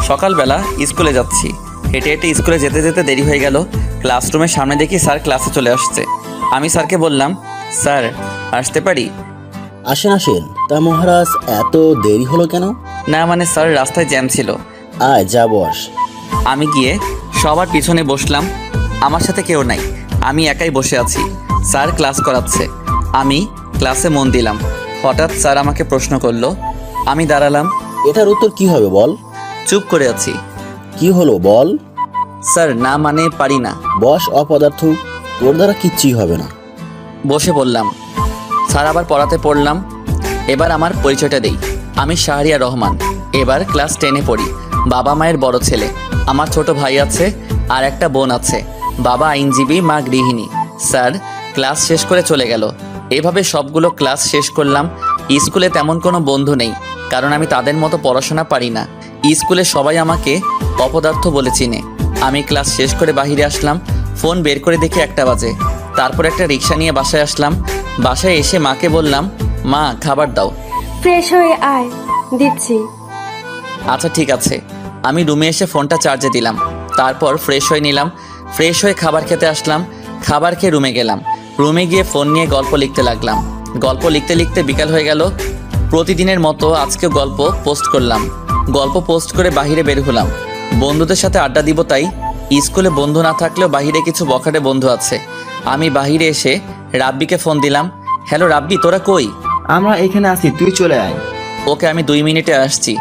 সকালবেলা স্কুলে যাচ্ছি। হেঁটে হেঁটে স্কুলে যেতে যেতে দেরি হয়ে গেল। ক্লাসরুমের সামনে দেখি স্যার ক্লাসে চলে আসছে। আমি স্যারকে বললাম, স্যার আসতে পারি? আসেন আসেন। তা মহারাজ, এত দেরি হলো কেন? না মানে স্যার, রাস্তায় জ্যাম ছিল। আয় যা বস। আমি গিয়ে সবার পিছনে বসলাম। আমার সাথে কেউ নাই, আমি একাই বসে আছি। স্যার ক্লাস করাচ্ছে, আমি ক্লাসে মন দিলাম। হঠাৎ স্যার আমাকে প্রশ্ন করলো। আমি দাঁড়ালাম। এটার উত্তর কি হবে বল? চুপ করে আছি। কি হলো বল? স্যার না মানে পারি না। বস অপদার্থ, তোর দ্বারা কিচ্ছুই হবে না। বসে পড়লাম। স্যার আবার পড়াতে পড়লাম। এবার আমার পরিচয়টা দেই। আমি শাহরিয়ার রহমান, এবার ক্লাস 10-এ পড়ি। বাবা মায়ের বড় ছেলে। আমার ছোট ভাই আছে আর একটা বোন আছে। বাবা আইনজীবী, মা গৃহিণী। স্যার ক্লাস শেষ করে চলে গেল। এভাবে সবগুলো ক্লাস শেষ করলাম। স্কুলে তেমন কোনো বন্ধু নেই, কারণ আমি তাদের মতো পড়াশোনা পারি না। স্কুলে সবাই আমাকে অপদার্থ বলে চিনে। আমি ক্লাস শেষ করে বাইরে আসলাম। ফোন বের করে দেখি 1টা বাজে। তারপর একটা রিক্সা নিয়ে বাসায় আসলাম। বাসায় এসে মাকে বললাম, মা খাবার দাও। ফ্রেশ হয়ে আয়, দিচ্ছি। আচ্ছা ঠিক আছে। আমি রুমে এসে ফোনটা চার্জে দিলাম। তারপর ফ্রেশ হয়ে নিলাম। ফ্রেশ হয়ে খাবার খেতে আসলাম। খাবার খেয়ে রুমে গেলাম। রুমে গিয়ে ফোন নিয়ে গল্প লিখতে লাগলাম। গল্প লিখতে লিখতে বিকাল হয়ে গেল। প্রতিদিনের মতো আজকেও গল্প পোস্ট করলাম। গল্প পোস্ট করে বাইরে বের হলাম। বন্ধুদের সাথে আড্ডা দিব তাই। স্কুলে বন্ধু না থাকলেও বাইরে কিছু বখাটে বন্ধু আছে। আমি বাইরে এসে রাব্বিকে ফোন দিলাম। হ্যালো রাব্বি, তোরা কই? আমরা এখানে আছি, তুই চলে আয়। ওকে, আমি 2 মিনিটে আসছি।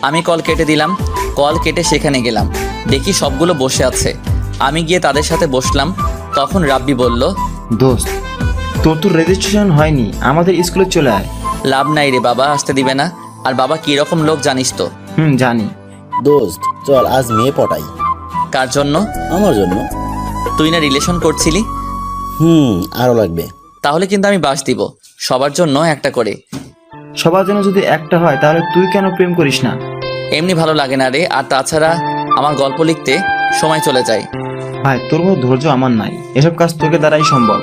আমি কল কেটে দিলাম। কল কেটে সেখানে গেলাম। দেখি সবগুলো বসে আছে। আমি গিয়ে তাদের সাথে বসলাম। তখন রাব্বি বলল, দোস্ত, তোর তো রেজিস্ট্রেশন হয়নি, আমাদের স্কুলে চলে আয়। লাভ নাই রে, বাবা আসতে দিবে না। আর বাবা কীরকম লোক জানিস তো। জানি। দোস্ত চল আজ মেয়ে পটাই। কার জন্য? আমার জন্য। তুই না রিলেশন করছিলি? আরো লাগবে। তাহলে কিন্তু আমি বাস দিব, সবার জন্য একটা করে। সবার জন্য যদি একটা হয় তাহলে তুই কেন প্রেম করিস না? এমনি ভালো লাগে না রে। আর তাছাড়া আমার গল্প লিখতে সময় চলে যায়। ভাই, তোর মতো ধৈর্য আমার নাই, এসব কাজ তোকে দ্বারাই সম্ভব।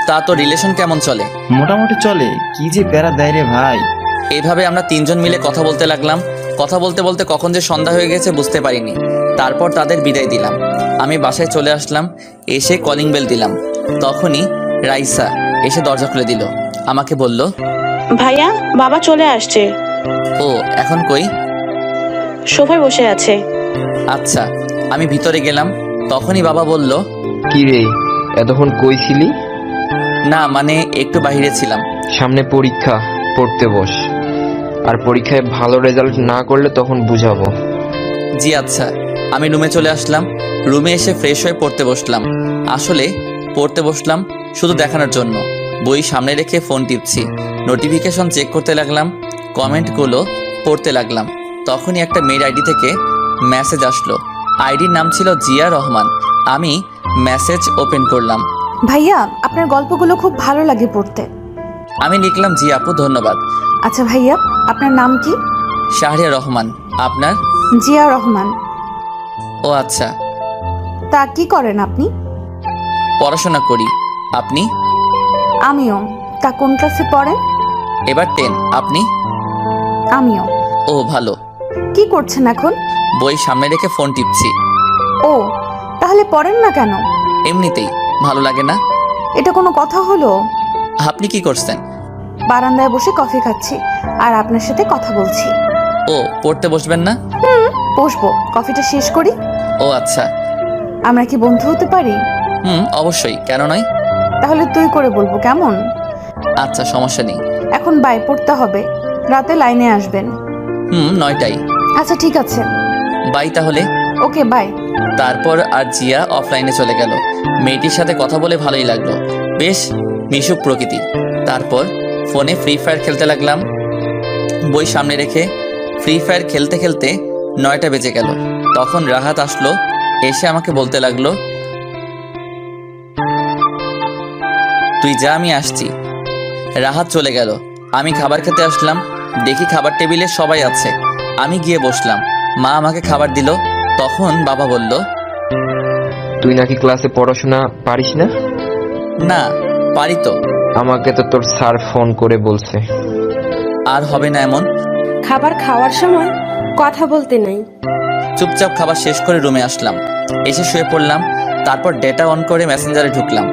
তা তো রিলেশন কেমন চলে? মোটামুটি চলে। কি যে প্যারা দেয় রে ভাই। এইভাবে আমরা 3জন মিলে কথা বলতে লাগলাম। কথা বলতে বলতে কখন যে সন্ধ্যা হয়ে গেছে বুঝতে পারিনি। তারপর তাদের বিদায় দিলাম। আমি বাসায় চলে আসলাম। এসে কলিং বেল দিলাম। তখনই রাইসা এসে দরজা খুলে দিল। আমাকে বলল, ভাইয়া, বাবা চলে আসছে। ও এখন কই? সোফায় বসে আছে। আচ্ছা। আমি ভিতরে গেলাম। তখনই বাবা বলল, কি রে, এতক্ষণ কই ছিলি? না মানে একটু বাইরে ছিলাম। সামনে পরীক্ষা, পড়তে বস। আর পরীক্ষায় ভালো রেজাল্ট না করলে তখন বুঝাবো। জি আচ্ছা। আমি রুমে চলে আসলাম। রুমে এসে ফ্রেশ হয়ে পড়তে বসলাম। আসলে পড়তে বসলাম শুধু দেখানোর জন্য। বই সামনে রেখে ফোন টিপছি। নোটিফিকেশন চেক করতে লাগলাম। কমেন্টগুলো পড়তে লাগলাম। তখনই একটা মেয়ের আইডি থেকে মেসেজ আসলো। আইডির নাম ছিল জিয়া রহমান। আমি মেসেজ ওপেন করলাম। ভাইয়া, আপনার গল্পগুলো খুব ভালো লাগে পড়তে। আমি লিখলাম, জি আপু ধন্যবাদ। আচ্ছা ভাইয়া, আপনার নাম কি? শাহরিয়ার রহমান। আপনার? জিয়া রহমান। ও আচ্ছা। তা কি করেন আপনি? পড়াশোনা করি। আপনি? আমিও। তা কোন ক্লাসে পড়েন? এবার 10। আপনি? আমিও। ও ভালো। কি করছেন এখন? বই সামনে রেখে ফোন টিপছি। ও, তাহলে পড়েন না কেন? এমনিতেই ভালো লাগে না। এটা কোনো কথা হলো? আপনি কি করছেন? বারান্দায় বসে কফি খাচ্ছি আর আপনার সাথে কথা বলছি। ও, পড়তে বসবেন না? বসবো, কফিটা শেষ করি। ও আচ্ছা। আমরা কি বন্ধু হতে পারি? অবশ্যই, কেন নয়। তাহলে তুই করে বলবো, কেমন? আচ্ছা, সমস্যা নেই। এখন বাই, পড়তে হবে। রাতে লাইনে আসবেন। 9টায়। আচ্ছা ঠিক আছে। বাই তাহলে। Okay bye. তারপর আর জিয়া অফলাইনে চলে গেল। মেয়েটির সাথে কথা বলে ভালোই লাগলো, বেশ মিশুক প্রকৃতি। তারপর ফোনে ফ্রি ফায়ার খেলতে লাগলাম। বই সামনে রেখে ফ্রি ফায়ার খেলতে খেলতে 9টা বেজে গেল। তখন রাহাত আসলো। এসে আমাকে বলতে লাগলো, তুই যা, আমি আসছি। রাহাত চলে গেল। আমি খাবার খেতে আসলাম। দেখি খাবার টেবিলে সবাই আছে। আমি গিয়ে বসলাম। মা আমাকে খাবার দিল। তখন বাবা বলল, তুই নাকি ক্লাসে পড়াশোনা পারিস না? না পারি তো। আমাকে তো তোর স্যার ফোন করে বলছে। আর হবে না এমন। খাবার খাওয়ার সময় কথা বলতে নাই। চুপচাপ খাবার শেষ করে রুমে আসলাম, এসে শুয়ে পড়লাম। তারপর ডেটা অন করে মেসেঞ্জারে ঢুকলাম,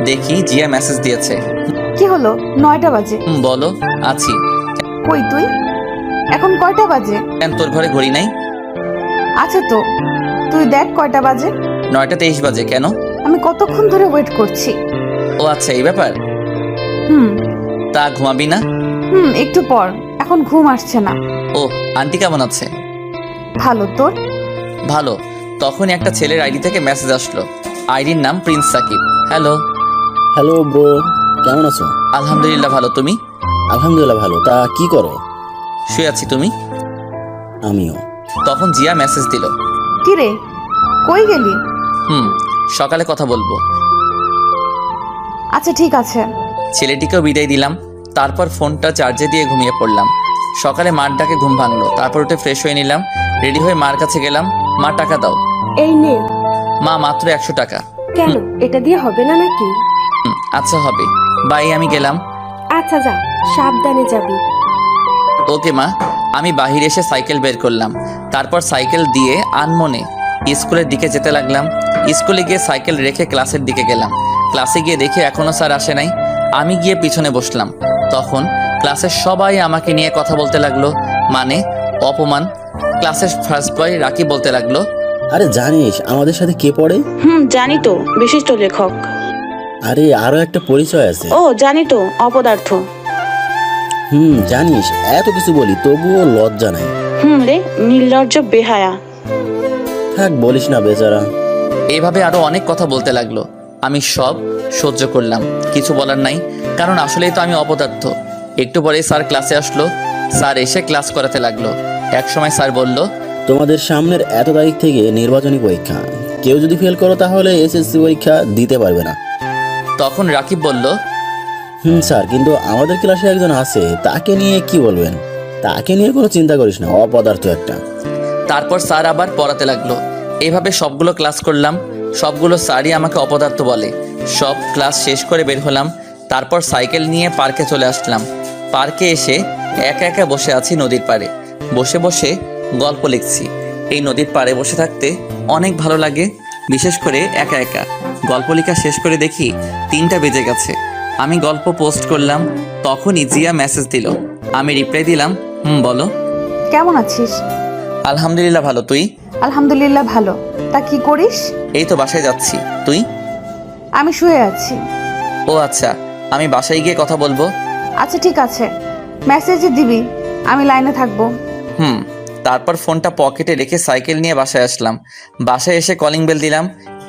দেখি জিয়া মেসেজ দিয়েছে। কি হলো? 9টা বাজে। বলো। আছি। কই তুই? এখন কয়টা বাজে? কেন তোর ঘরে ঘড়ি নাই? আছে তো, তুই দেখ কয়টা বাজে। 9:23 বাজে। কেন? আমি কতক্ষণ ধরে ওয়েট করছি। ও আচ্ছা, এই ব্যাপার। হুম তা ঘুমাবি না? একটু পর, এখন ঘুম আসছে না। ও, আন্টি কেমন আছে? ভালো, তোর? ভালো। তখনই একটা ছেলের আইডি থেকে মেসেজ আসলো। আইডির নাম Prince Sakib. Hello. Hello bro, কেমন আছো? আলহামদুলিল্লাহ ভালো, তুমি? আলহামদুলিল্লাহ ভালো। তা কি করো? শুয়ে আছি, তুমি? আমিও। তখন জিয়া মেসেজ দিল। কি রে, কই গেলি? সকালে কথা বলবো। আচ্ছা ঠিক আছে। ছেলেটিকেও বিদায় দিলাম। তারপর ফোনটা চার্জে দিয়ে ঘুমিয়ে পড়লাম। সকালে মার ডাকে ঘুম ভাঙলো। তারপর উঠে ফ্রেশ হয়ে নিলাম, রেডি হয়ে মার কাছে গেলাম। মা, টাকা দাও। এই নে। মা, মাত্র 100 টাকা। কেন, এটা দিয়ে হবে না নাকি? আচ্ছা হবে, বাই, আমি গেলাম। আচ্ছা যা, সাবধানে যাবি। ওকে মা। আমি বাহিরে এসে সাইকেল বের করলাম। তারপর সাইকেল দিয়ে আনমনে স্কুলের দিকে যেতে লাগলাম। স্কুলে গিয়ে সাইকেল রেখে ক্লাসের দিকে গেলাম। ক্লাসে গিয়ে দেখি এখনো স্যার আসে নাই। আমি গিয়ে পিছনে বসলাম। তখন ক্লাসের সবাই আমাকে নিয়ে কথা বলতে লাগলো, মানে অপমান। ক্লাসের ফার্স্ট বয় রাকিব বলতে লাগলো, আরে জানিস আমাদের সাথে কে পড়ে? জানি তো, বিশিষ্ট লেখক। আরে আরো একটা পরিচয় আছে। ও জানি তো, অপদার্থ। জানিস এত কিছু বলি তবুও লজ্জা নাই। রে, নির্লজ্জ বেহায়া। থাক বলিস না বেচারা। এইভাবে আরো অনেক কথা বলতে লাগলো। আমি সব সহ্য করলাম, কিছু বলার নাই, কারণ আসলেই তো আমি অপদার্থ। একটু পরে স্যার ক্লাসে আসলো। স্যার এসে ক্লাস করাতে লাগলো। এক সময় স্যার বলল, তোমাদের সামনের এত তারিখ থেকে নির্বাচনী পরীক্ষা, কেউ যদি ফেল করো তাহলে এসএসসি পরীক্ষা দিতে পারবে না। তখন রাকিব বলল, স্যার, কিন্তু আমাদের ক্লাসে একজন আছে, তাকে নিয়ে কি বলবেন? তাকে নিয়ে কোনো চিন্তা করিস না, অপদার্থ একটা। তারপর স্যার আবার পড়াতে লাগলো। এভাবে সবগুলো ক্লাস করলাম। সবগুলো স্যারই আমাকে অপদার্থ বলে। সব ক্লাস শেষ করে বের হলাম। তারপর সাইকেল নিয়ে পার্কে চলে আসলাম। পার্কে এসে একা একা বসে আছি নদীর পাড়ে। বসে বসে গল্প লিখছি। এই নদীর পাড়ে বসে থাকতে অনেক ভালো লাগে, বিশেষ করে একা একা। গল্প লেখা শেষ করে দেখি 3টা বেজে গেছে। আমি গল্প পোস্ট করলাম। তখনই জিয়া মেসেজ দিল। আমি রিপ্লাই দিলাম, বলো। কেমন আছিস? আলহামদুলিল্লাহ ভালো, তুই? আলহামদুলিল্লাহ ভালো। তা কি করিস? এই তো বাসায় যাচ্ছি, তুই? আমি শুয়ে আছি। ও আচ্ছা, আমি বাসায় গিয়ে কথা বলবো। আচ্ছা ঠিক আছে, মেসেজে দিবি, আমি লাইনে থাকবো। তারপর ফোনটা পকেটে রেখে সাইকেল নিয়ে বাসায় আসলাম। বাসায় এসে কলিং বেল দিলাম।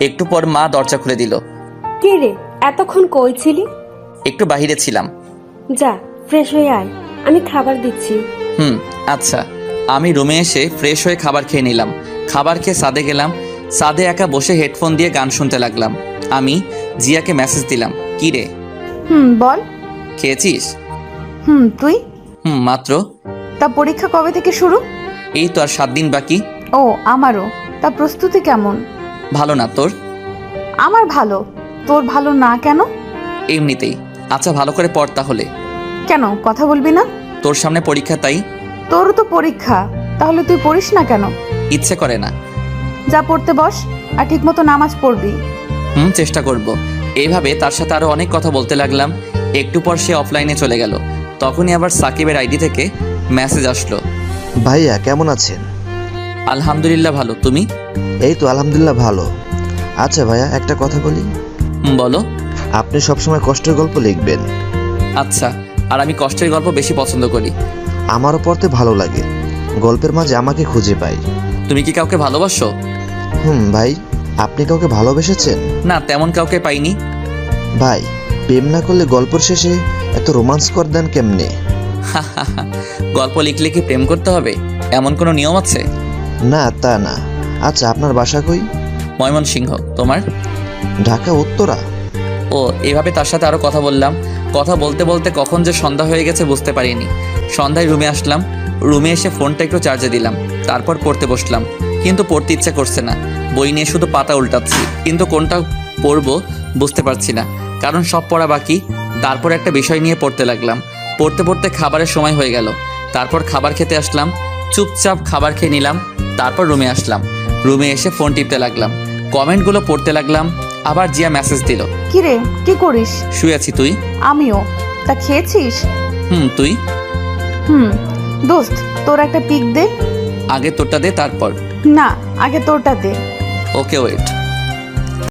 একটু পর মা দরজা খুলে দিল। কে রে, এতক্ষণ কই ছিলি? একটু বাহিরে ছিলাম। যা, ফ্রেশ হয়ে আয়, আমি খাবার দিচ্ছি। আচ্ছা। আমি রুমে এসে ফ্রেশ হয়ে খাবার খেয়ে নিলাম। খাবার খেয়ে ছাদে গেলাম। ছাদে একা বসে হেডফোন দিয়ে গান শুনতে লাগলাম। আমি জিয়াকে মেসেজ দিলাম, কি রে? বল। খেয়েছিস? তুই? মাত্র। তা পরীক্ষা কবে থেকে শুরু? এই তো আর 7 দিন বাকি। ও আমারও। তা প্রস্তুতি কেমন? ভালো না, তোর? আমার ভালো। তোর ভালো না কেন? এমনিতেই। আচ্ছা, ভালো করে পড় তাহলে। কেন, কথা বলবি না? তোর সামনে পরীক্ষা, তাই। তোরও তো পরীক্ষা, তাহলে তুই পড়িস না কেন? ইচ্ছে করে না। যা পড়তে বস, আর ঠিক মতো নামাজ পড়বি। চেষ্টা করব। এইভাবে তার সাথে আরো অনেক কথা বলতে লাগলাম। একটু পর সে অফলাইনে চলে গেল। তখনই আবার সাকিবের আইডি থেকে মেসেজ আসলো। ভাইয়া কেমন আছেন? আলহামদুলিল্লাহ ভালো, তুমি? এই তো আলহামদুলিল্লাহ ভালো। আচ্ছা ভাইয়া, একটা কথা বলি। বলো। আপনি সবসময় কষ্টের গল্প লিখবেন। আচ্ছা, আর আমি কষ্টের গল্প বেশি পছন্দ করি। আমারও পড়তে ভালো লাগে। গল্পের মাঝে আমাকে খুঁজে পাই। তুমি কি কাউকে ভালোবাসো? ভাই, আপনি কাউকে ভালোবেসেছেন? না, তেমন কাউকে পাইনি। ভাই, প্রেম না করলে গল্পের শেষে এত রোমান্স করে দেন কেমনে? গল্প লিখলে কি প্রেম করতে হবে, এমন কোনো নিয়ম আছে? না তা না। আচ্ছা, আপনার বাসা কই? ময়মনসিংহ। তোমার? ঢাকা উত্তরা। ও, এভাবে তার সাথে আরো কথা বললাম। কথা বলতে বলতে কখন যে সন্ধ্যা হয়ে গেছে বুঝতে পারিনি। সন্ধ্যায় রুমে আসলাম। রুমে এসে ফোনটা একটু চার্জে দিলাম। তারপর পড়তে বসলাম, কিন্তু পড়তে ইচ্ছা করছে না। বই নিয়ে শুধু পাতা উল্টাচ্ছি, কিন্তু কোনটা পড়বো বুঝতে পারছি না, কারণ সব পড়া বাকি। তারপর একটা বিষয় নিয়ে পড়তে লাগলাম। পড়তে পড়তে খাবারের সময় হয়ে গেল। তারপর খাবার খেতে আসলাম, চুপচাপ খাবার খেয়ে নিলাম। তারপর রুমে আসলাম, রুমে এসে ফোন টিপতে লাগলাম, কমেন্টগুলো পড়তে লাগলাম। আবার জিয়া মেসেজ দিল, কি রে, কি করিস? শুয়ে আছি, তুই? আমিও। তা খেয়েছিস? তুই? দোস্ত, তোর একটা পিক দে। আগে তোরটা দে তারপর। না, আগে তোরটা দে। Okay wait.